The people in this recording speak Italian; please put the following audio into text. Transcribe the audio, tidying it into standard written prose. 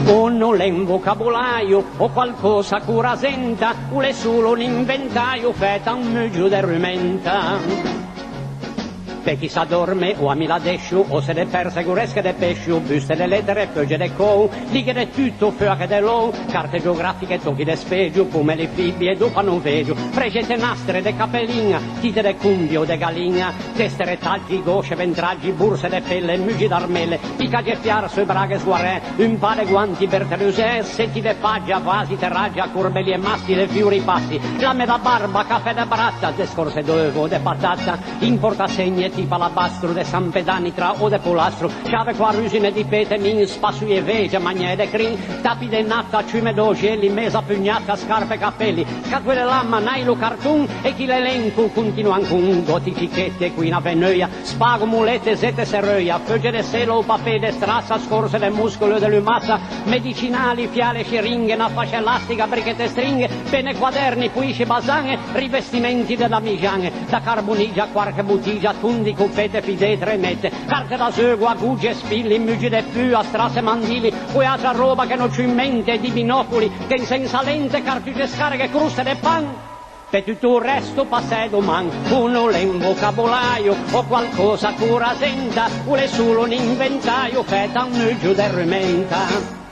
o non è un vocabolaio, o qualcosa che rasenta, o è solo un inventario, fetta un muggio di rumenta. Per chi s'addorme o a Miladescio o se ne perse guresche de pescio, buste de lettere, foglie de cou, lighe de tutto, fuoche de l'ou, carte geografiche, tocchi de spegio, come le fibbie, dopo non veggio, fregete nastre de capellina, tite de cumbio de galina, testere tagli, gosce, ventraggi, borse de pelle, mugi d'armelle, picaggi e fiarso e braghe suarè, un pare guanti per terusè, setti de paggia, vasi, terraggia, corbeli e masti de fiori passi, lame da barba, caffè de bratta, de scorse d'uovo, de patata, in portasegne, tipo alabastro de San Pedanitra o de Polastro, chiave qua rusine di pete, min, spassu e vege, magne de crin, tapi de natta, ciume d'ogeli, mesa pugnata, scarpe e capelli, scatole lamma, nailo cartoon, e chi l'elenco continua ancun, gotifichette, quina venøia, spago, mulette, zette, serrøia, fogge de selo, papè de strassa, scorse de muscolo dell'umazza, medicinali, fiale, sciringhe, una fascia elastica, brichette stringhe, pene quaderni, puisce basange, rivestimenti della migiange, da carbonigia, quarche butigia, tundi, coppette, fide, tremette, carte da seguo, agugge, spilli, mugi de più, strasse, mandili, poi altra roba che non ci in mente, di binocoli, che in senza lente, cartucce scariche, cruste de pan. Per tutto il resto passai domani, uno è un vocabolaio, o qualcosa che rasenta, o è solo un inventaio, fetta un muggio de rumenta.